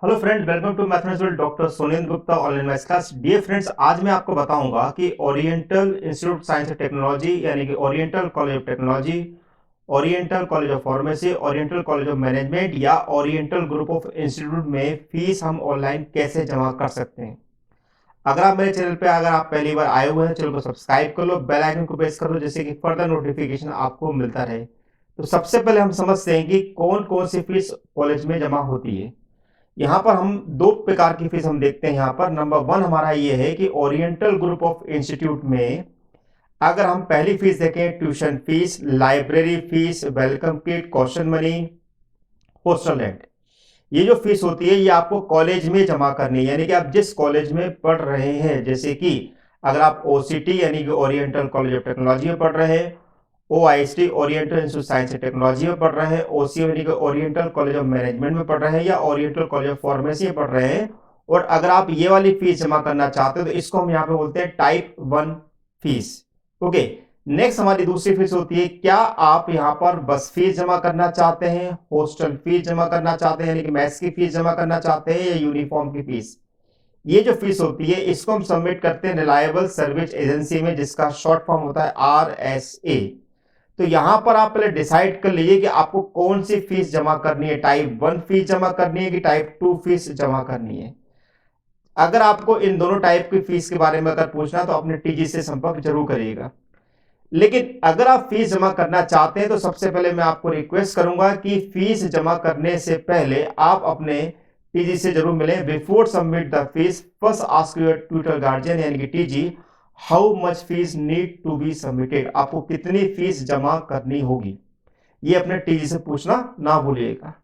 Hello friends, welcome to mathematics doctor Sonendra Gupta online maths class. Dear friends, आज मैं आपको बताऊंगा कि oriental institute science and technology यानी कि oriental college of technology, oriental college of pharmacy, oriental college of management या oriental group of institute में fees हम ऑनलाइन कैसे जमा कर सकते हैं। अगर आप मेरे चैनल पे अगर आप पहली बार आए हुए हैं, चैनल को सब्सक्राइब कर लो, बेल आइकन को प्रेस कर लो, जिससे कि फर्दर नोटिफिकेशन आपको मिलता रहे। तो सबसे पहले हम समझते हैं कि कौन कौन सी फीस कॉलेज में जमा होती है। यहाँ पर हम दो प्रकार की फीस हम देखते हैं। यहाँ पर नंबर वन हमारा ये है कि ओरिएंटल ग्रुप ऑफ इंस्टीट्यूट में अगर हम पहली फीस देखें, tuition fees, library fees, welcome kit, question money, hostel rent, ये जो फीस होती है ये आपको कॉलेज में जमा करनी है। यानी कि आप जिस कॉलेज में पढ़ रहे हैं, जैसे कि अगर आप ओसीटी यानी कि ओरिएंटल कॉलेज ऑफ टेक्नोलॉजी में पढ़ रहे हैं, OIST oriental institute science and technology में पढ़ रहे हैं, ओसीएम यानी कि ओरिएंटल कॉलेज ऑफ मैनेजमेंट में पढ़ रहे हैं या ओरिएंटल कॉलेज ऑफ फार्मेसी में पढ़ रहे हैं, और अगर आप ये वाली फीस जमा करना चाहते हो तो इसको हम यहाँ पे बोलते हैं टाइप 1 फीस। ओके, नेक्स्ट हमारी दूसरी फीस होती है, क्या आप यहाँ पर बस फीस जमा करना चाहते हैं, हॉस्टल फीस जमा करना चाहते हैं यानी कि मैथ्स की फीस जमा करना चाहते हैं, या यूनिफॉर्म की फीस। ये जो फीस होती है इसको हम सबमिट करते हैं रिलायबल सर्विस एजेंसी में, जिसका शॉर्ट फॉर्म होता है RSA। तो यहां पर आप पहले डिसाइड कर लीजिए कि आपको कौन सी फीस जमा करनी है, टाइप 1 फीस जमा करनी है कि टाइप 2 फीस जमा करनी है। अगर आपको इन दोनों टाइप की फीस के बारे में अगर पूछना तो अपने टीजी से संपर्क जरूर करिएगा। लेकिन अगर आप फीस जमा करना चाहते हैं तो सबसे पहले मैं आपको रिक्वेस्ट करूंगा कि फीस जमा करने से पहले आप अपने टीजी से जरूर मिलें। Before submit the fees first ask your tutor guardian यानी कि TG how much fees need to be submitted, आपको कितनी फीस जमा करनी होगी, ये अपने टीजी से पूछना ना भूलिएगा।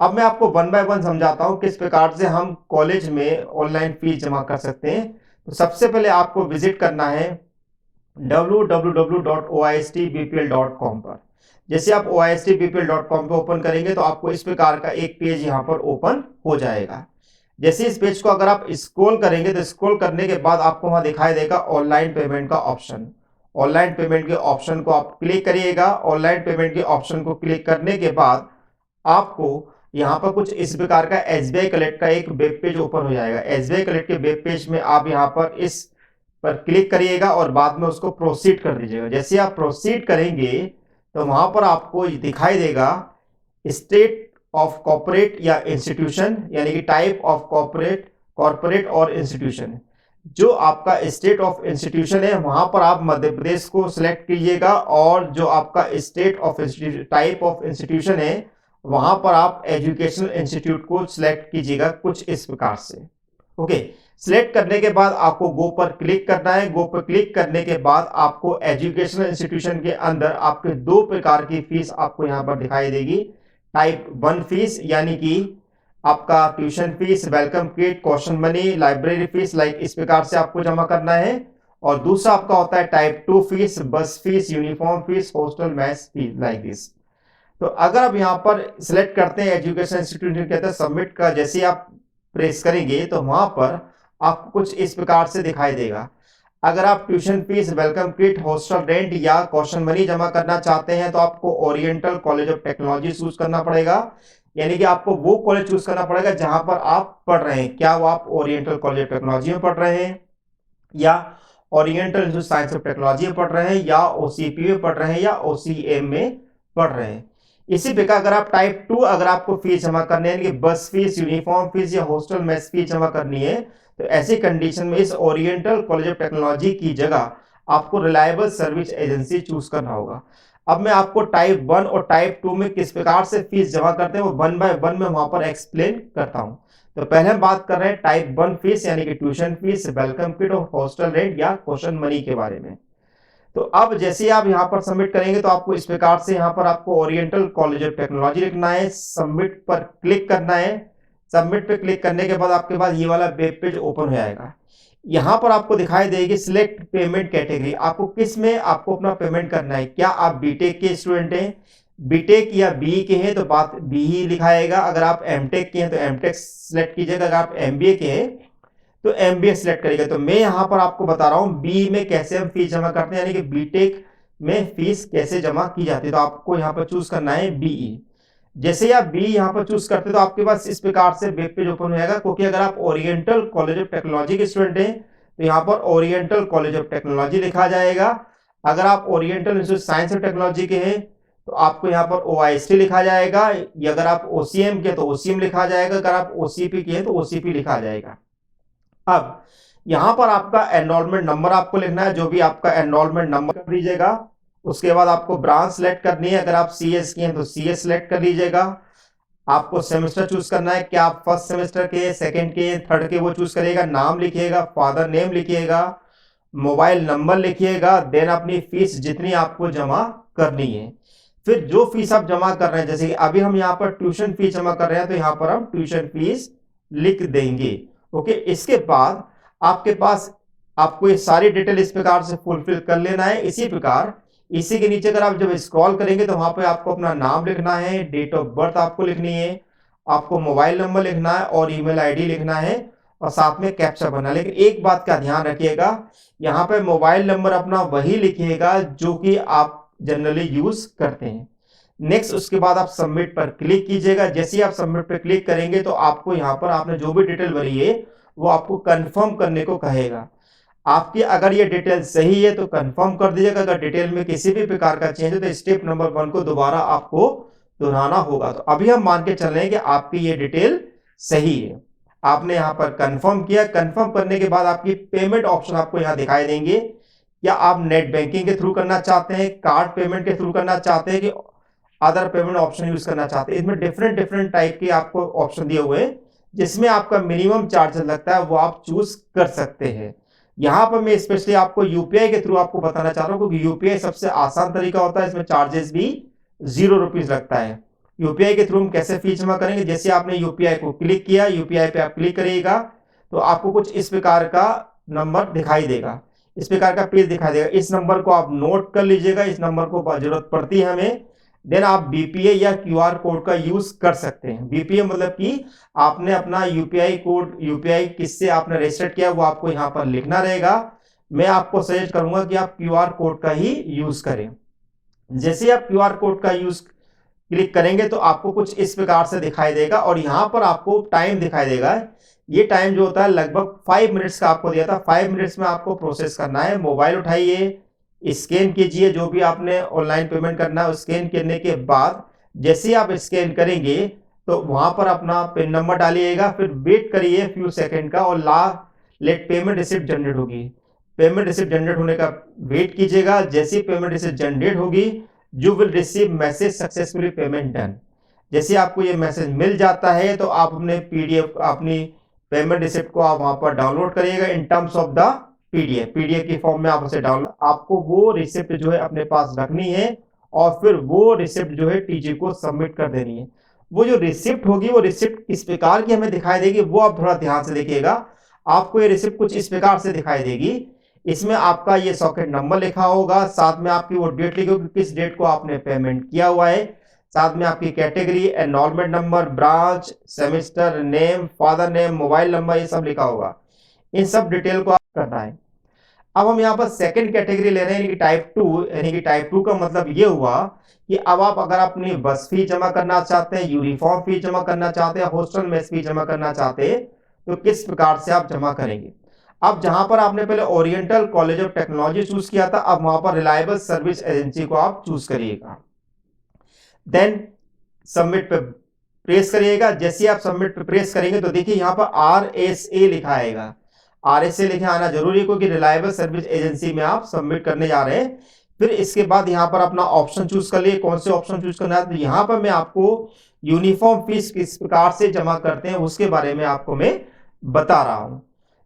अब मैं आपको वन बाय वन समझाता हूं किस प्रकार से हम कॉलेज में ऑनलाइन फीस जमा कर सकते हैं। तो सबसे पहले आपको विजिट करना है www.oistbpl.com पर। जैसे आप oistbpl.com पे ओपन करेंगे तो आपको इस प्रकार का एक पेज यहाँ पर ओपन हो जाएगा। जैसे इस पेज को अगर आप स्क्रॉल करेंगे तो स्क्रॉल करने के बाद आपको वहां दिखाई देगा ऑनलाइन पेमेंट का ऑप्शन। ऑनलाइन पेमेंट के ऑप्शन को आप क्लिक करिएगा। ऑनलाइन पेमेंट के ऑप्शन को क्लिक करने के बाद आपको यहाँ पर कुछ इस प्रकार का एसबीआई कलेक्ट का एक वेब पेज ओपन हो जाएगा। एसबीआई कलेक्ट के वेब पेज में आप यहाँ पर क्लिक करिएगा और बाद में उसको प्रोसीड कर दीजिएगा। जैसे आप प्रोसीड करेंगे तो वहां पर आपको दिखाई देगा स्टेट ऑफ कॉर्पोरेट या इंस्टीट्यूशन, यानी कि टाइप ऑफ कॉर्पोरेट और इंस्टीट्यूशन। जो आपका स्टेट ऑफ इंस्टीट्यूशन है वहां पर आप मध्य प्रदेश को सिलेक्ट कीजिएगा, और जो आपका state of type of institution है वहां पर आप एजुकेशनल इंस्टीट्यूट को सिलेक्ट कीजिएगा कुछ इस प्रकार से। ओके, सिलेक्ट करने के बाद आपको गो पर क्लिक करना है। गो पर क्लिक करने के बाद आपको एजुकेशनल इंस्टीट्यूशन के अंदर आपके दो प्रकार की फीस आपको यहां पर दिखाई देगी। टाइप 1 फीस यानी कि आपका tuition fees, welcome kit, question money, library fees, like इस प्रकार से आपको जमा करना है। और दूसरा आपका होता है टाइप 2 फीस, बस fees, uniform fees, hostel maths fees, like this. तो अगर आप यहाँ पर सिलेक्ट करते हैं एजुकेशन इंस्टीट्यूशन कहते हैं सबमिट का, जैसे आप प्रेस करेंगे तो वहां पर आपको कुछ इस प्रकार से दिखाई देगा। अगर आप tuition fees, welcome kit, hostel rent या क्वेश्चन मनी जमा करना चाहते हैं तो आपको oriental college of technology choose करना पड़ेगा। यानी कि आपको वो कॉलेज चूज करना पड़ेगा जहां पर आप पढ़ रहे हैं। क्या वो आप ओरिएंटल कॉलेज ऑफ टेक्नोलॉजी में पढ़ रहे हैं, या oriental institute science of technology में पढ़ रहे हैं, या ओसीपी में पढ़ रहे हैं, या ओसीएम में पढ़ रहे हैं। इसी प्रकार अगर आप टाइप 2 अगर आपको फीस जमा करनी है, बस फीस, यूनिफॉर्म फीस या हॉस्टल मेस फीस जमा करनी है, तो ऐसी कंडीशन में इस ओरिएंटल कॉलेज ऑफ टेक्नोलॉजी की जगह आपको रिलायबल सर्विस एजेंसी चूज करना होगा। अब मैं आपको टाइप 1 और टाइप 2 में किस प्रकार से फीस जमा करते हैं वो वन बाय वन में वहां पर एक्सप्लेन करता हूं। तो पहले हम बात कर रहे हैं टाइप 1 फीस यानी कि ट्यूशन फीस, वेलकम किट और हॉस्टल रेंट या क्वेश्चन मनी के बारे में। तो अब जैसे आप यहां पर सबमिट करेंगे तो आपको इस प्रकार से यहां पर आपको ओरिएंटल कॉलेज ऑफ टेक्नोलॉजी लिखना है, सबमिट पर क्लिक करना है। सबमिट पे क्लिक करने के बाद आपके पास ये वाला वेब पेज ओपन हो जाएगा। यहां पर आपको दिखाई देगी सिलेक्ट पेमेंट कैटेगरी, आपको किस में आपको अपना पेमेंट करना है। क्या आप बीटेक के स्टूडेंट हैं, बीटेक या बी के हैं तो बात बी ही लिखाएगा। अगर आप एमटेक के हैं तो एमटेक सिलेक्ट कीजिएगा। अगर आप एमबीए के हैं तो एमबीए सिलेक्ट करेगा। तो मैं यहां पर आपको बता रहा हूं बी में कैसे हम फीस जमा करते हैं, यानी कि बीटेक में फीस कैसे जमा की जाती है। तो आपको यहां पर चूज करना है बीई। जैसे ही आप बी यहाँ पर चूज करते हैं तो आपके पास इस प्रकार से वेब पेज ओपन हो जाएगा, क्योंकि अगर आप ओरिएंटल कॉलेज ऑफ टेक्नोलॉजी के स्टूडेंट हैं तो यहाँ पर ओरिएंटल कॉलेज ऑफ टेक्नोलॉजी लिखा जाएगा। अगर आप oriental institute science and technology के हैं तो आपको यहाँ पर OIST लिखा जाएगा, या अगर आप OCM के तो OCM लिखा जाएगा, अगर आप OCP के हैं तो OCP लिखा जाएगा। अब यहाँ पर आपका एनरोलमेंट नंबर आपको लिखना है, जो भी आपका एनरोलमेंट नंबर कर दीजिएगा। उसके बाद आपको ब्रांच सेलेक्ट करनी है, अगर आप CS के हैं तो CS सेलेक्ट कर लीजिएगा। आपको सेमेस्टर चूज करना है, क्या आप फर्स्ट सेमेस्टर के, सेकंड के, थर्ड के, वो चूज करिएगा। नाम लिखिएगा, फादर नेम लिखिएगा, मोबाइल नंबर लिखिएगा, देन अपनी फीस जितनी आपको जमा करनी है। फिर जो फीस आप जमा कर रहे हैं, जैसे कि अभी हम यहाँ पर ट्यूशन फीस जमा कर रहे हैं तो यहाँ पर हम ट्यूशन फीस लिख देंगे। ओके, इसके बाद आपके पास आपको ये सारी डिटेल इस प्रकार से फुलफिल कर लेना है। इसी प्रकार इसी के नीचे अगर आप जब स्क्रॉल करेंगे तो वहां पे आपको अपना नाम लिखना है, डेट ऑफ बर्थ आपको लिखनी है, आपको मोबाइल नंबर लिखना है और ईमेल आईडी लिखना है, और साथ में कैप्चा भरना। लेकिन एक बात का ध्यान रखिएगा, यहाँ पे मोबाइल नंबर अपना वही लिखिएगा जो कि आप जनरली यूज करते हैं। नेक्स्ट, उसके बाद आप सबमिट पर क्लिक कीजिएगा। जैसे ही आप सबमिट पर क्लिक करेंगे तो आपको यहाँ पर आपने जो भी डिटेल भरी है वो आपको कंफर्म करने को कहेगा। आपकी अगर ये डिटेल सही है तो कंफर्म कर दीजिएगा, अगर डिटेल में किसी भी प्रकार का चेंज है तो स्टेप नंबर 1 को दोबारा आपको दोहराना होगा। तो अभी हम मान के चल रहे हैं कि आपकी ये डिटेल सही है। आपने यहाँ पर कंफर्म किया। कंफर्म करने के बाद आपकी पेमेंट ऑप्शन आपको यहाँ दिखाई देंगे। क्या आप नेट बैंकिंग के थ्रू करना चाहते हैं, कार्ड पेमेंट के थ्रू करना चाहते हैं, कि अदर पेमेंट ऑप्शन यूज करना चाहते हैं। इसमें डिफरेंट डिफरेंट टाइप के आपको ऑप्शन दिए हुए हैं, जिसमें आपका मिनिमम चार्ज लगता है वो आप चूज कर सकते हैं। यहाँ पर मैं स्पेशली आपको यूपीआई के थ्रू आपको बताना चाह रहा हूँ, क्योंकि यूपीआई सबसे आसान तरीका होता है, इसमें चार्जेस भी 0 रुपीज लगता है। यूपीआई के थ्रू हम कैसे फीस जमा करेंगे, जैसे आपने यूपीआई को क्लिक किया, यूपीआई पे आप क्लिक करिएगा तो आपको कुछ इस प्रकार का नंबर दिखाई देगा, इस प्रकार का पेज दिखाई देगा। इस नंबर को आप नोट कर लीजिएगा, इस नंबर को जरूरत पड़ती है हमें। देन आप बीपीए या क्यूआर कोड का यूज कर सकते हैं। बीपीए मतलब कि आपने अपना यूपीआई कोड, यूपीआई किससे आपने रजिस्टर किया वो आपको यहाँ पर लिखना रहेगा। मैं आपको सजेस्ट करूंगा कि आप क्यूआर कोड का ही यूज करें। जैसे आप क्यूआर कोड का यूज क्लिक करेंगे तो आपको कुछ इस प्रकार से दिखाई देगा, और यहाँ पर आपको टाइम दिखाई देगा। ये टाइम जो होता है लगभग 5 मिनट्स का आपको दिया था। 5 मिनट्स में आपको प्रोसेस करना है। मोबाइल उठाइए, स्कैन कीजिए, जो भी आपने ऑनलाइन पेमेंट करना है स्कैन करने के बाद जैसे आप स्कैन करेंगे तो वहां पर अपना पिन नंबर डालिएगा, फिर वेट करिए फ्यू सेकंड का, और लेट पेमेंट रिसिप्ट जनरेट होगी। पेमेंट रिसिप्ट जनरेट होने का वेट कीजिएगा। जैसे पेमेंट रिसिप्ट जनरेट होगी you will receive message successfully payment done. जैसे आपको ये मैसेज मिल जाता है तो आप अपने पीडीएफ, अपनी पेमेंट रिसिप्ट को आप वहां पर डाउनलोड करिएगा in terms of the PDF की फॉर्म में आप उसे डाउनलोड, आपको वो रिसिप्ट जो है अपने पास रखनी है, और फिर वो रिसिप्ट जो है टीजी को सबमिट कर देनी है। वो जो रिसिप्ट होगी वो रिसिप्ट किस प्रकार की हमें दिखाई देगी वो आप थोड़ा ध्यान से देखिएगा। आपको ये रिसिप्ट कुछ इस प्रकार से दिखाई देगी। इसमें आपका ये सॉकेट नंबर लिखा होगा, साथ में आपकी वो डेट लिखी होगी, किस डेट को आपने पेमेंट किया हुआ है, साथ में आपकी category, enrolment number, branch, semester name, father name, mobile number, ये सब लिखा होगा। इन सब डिटेल को आप करना है। अब हम यहाँ पर सेकंड कैटेगरी ले रहे हैं, यानी कि टाइप 2। यानी कि टाइप 2 का मतलब ये हुआ कि अब आप अगर अपनी बस फीस जमा करना चाहते हैं, यूनिफॉर्म फीस जमा करना चाहते हैं, हॉस्टल मेस फीस जमा करना चाहते हैं, तो किस प्रकार से आप जमा करेंगे। अब जहां पर आपने पहले oriental college of technology choose किया था, अब वहां पर रिलायबल सर्विस एजेंसी को आप चूज करिएगा। देन सबमिट पे प्रेस करिएगा। जैसे आप सबमिट पे प्रेस करेंगे तो देखिए यहाँ पर RSA लिखा आएगा। RSA लिखे आना जरूरी है, क्योंकि रिलायबल सर्विस एजेंसी में आप सबमिट करने जा रहे हैं। फिर इसके बाद यहाँ पर अपना ऑप्शन चूज कर लिए, कौन से ऑप्शन चूज करना है। तो यहाँ पर मैं आपको यूनिफॉर्म फीस किस प्रकार से जमा करते हैं उसके बारे में आपको मैं बता रहा हूं।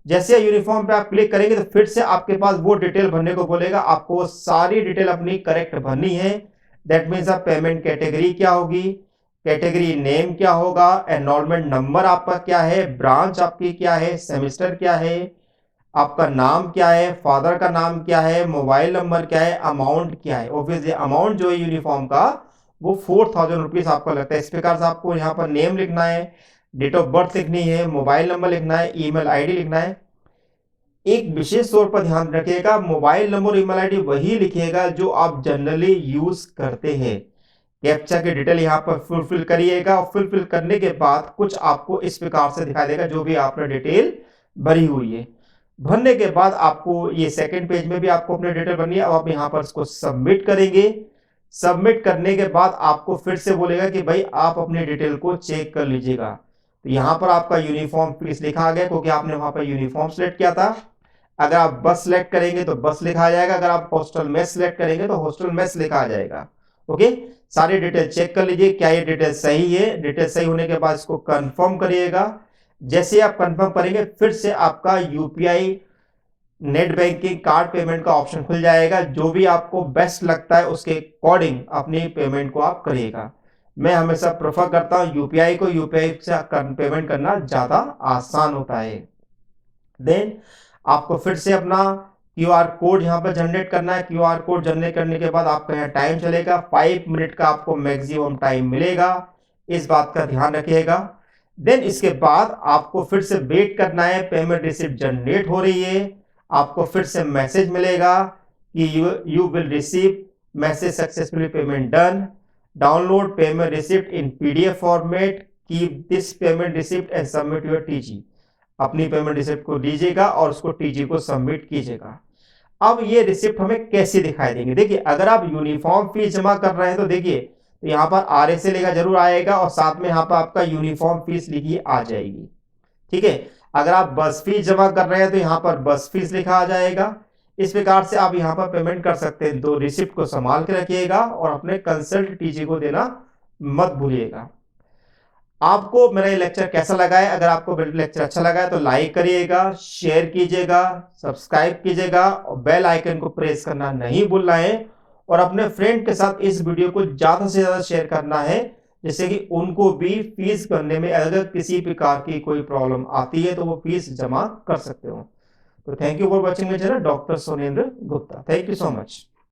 जैसे यूनिफॉर्म पे आप क्लिक करेंगे तो फिर से आपके पास वो डिटेल भरने को बोलेगा। आपको सारी डिटेल अपनी करेक्ट भरनी है। दैट मीन्स आप पेमेंट कैटेगरी क्या होगी, कैटेगरी नेम क्या होगा, एनरोलमेंट नंबर आपका क्या है, ब्रांच आपकी क्या है, सेमेस्टर क्या है, आपका नाम क्या है, फादर का नाम क्या है, मोबाइल नंबर क्या है, अमाउंट क्या है। ऑब्वियसली अमाउंट जो है यूनिफॉर्म का वो 4000 रुपीज आपको लगता है। इस प्रकार से आपको यहाँ पर नेम लिखना है, डेट ऑफ बर्थ लिखनी है, मोबाइल नंबर लिखना है, ईमेल आईडी लिखना है। एक विशेष तौर पर ध्यान रखिएगा, मोबाइल नंबर ईमेल आईडी वही लिखिएगा जो आप जनरली यूज करते हैं। कैप्चा की डिटेल यहाँ पर फुलफिल करिएगा और फुलफिल करने के बाद कुछ आपको इस प्रकार से दिखाई देगा जो भी आपने डिटेल भरी हुई है। भरने के बाद आपको ये सेकंड पेज में भी आपको अपनी डिटेल भरनी है। अब आप यहाँ पर इसको सबमिट करेंगे। सबमिट करने के बाद आपको फिर से बोलेगा कि भाई आप अपनी डिटेल को चेक कर लीजिएगा। तो यहाँ पर आपका यूनिफॉर्म फीस लिखा आ गया क्योंकि आपने वहां पर यूनिफॉर्म सेलेक्ट किया था। अगर आप बस सेलेक्ट करेंगे तो बस लिखा आ जाएगा, अगर आप हॉस्टल मेस सेलेक्ट करेंगे तो हॉस्टल मेस लिखा आ जाएगा। ओके, सारी डिटेल चेक कर लीजिए क्या ये डिटेल सही है। डिटेल सही होने के बाद इसको कंफर्म करिएगा। जैसे आप कंफर्म करेंगे फिर से आपका UPI net banking card payment का ऑप्शन खुल जाएगा। जो भी आपको बेस्ट लगता है उसके अकॉर्डिंग अपनी पेमेंट को आप करिएगा। मैं हमेशा प्रेफर करता हूं यूपीआई को, यूपीआई से पेमेंट करना ज्यादा आसान होता है। देन आपको फिर से अपना क्यूआर कोड यहाँ पर जनरेट करना है। क्यूआर कोड जनरेट करने के बाद आपका यहाँ टाइम चलेगा, 5 मिनट का आपको मैक्सिमम टाइम मिलेगा, इस बात का ध्यान रखिएगा। देन इसके बाद आपको फिर से वेट करना है। पेमेंट रिसिप्ट जनरेट हो रही है, आपको फिर से मैसेज मिलेगा कि you will receive message successfully payment done, download payment receipt in PDF format, keep this payment receipt and submit your TG. अपनी पेमेंट रिसिप्ट को लीजिएगा और उसको टीजी को सबमिट कीजिएगा। अब ये रिसिप्ट हमें कैसे दिखाई देंगे, देखिए अगर आप यूनिफॉर्म फीस जमा कर रहे हैं तो देखिए तो यहाँ पर आरएसए लिखा जरूर आएगा और साथ में यहाँ पर आपका यूनिफॉर्म फीस लिखी आ जाएगी। ठीक है, अगर आप बस फीस जमा कर रहे हैं तो यहाँ पर बस फीस लिखा आ जाएगा। इस प्रकार से आप यहाँ पर पेमेंट कर सकते हैं। तो रिसिप्ट को संभाल के रखिएगा और अपने कंसल्ट टीजी को देना मत भूलिएगा। आपको मेरा ये लेक्चर कैसा लगा है? अगर आपको लेक्चर अच्छा लगा है तो लाइक करिएगा, शेयर कीजिएगा, सब्सक्राइब कीजिएगा और बेल आइकन को प्रेस करना नहीं भूलना है। और अपने फ्रेंड के साथ इस वीडियो को ज्यादा से ज्यादा शेयर करना है, जिससे कि उनको भी फीस भरने में अगर किसी प्रकार की कोई प्रॉब्लम आती है तो वो फीस जमा कर सकते हो। तो thank you for watching my channel, doctor Sonendra Gupta. Thank you so much.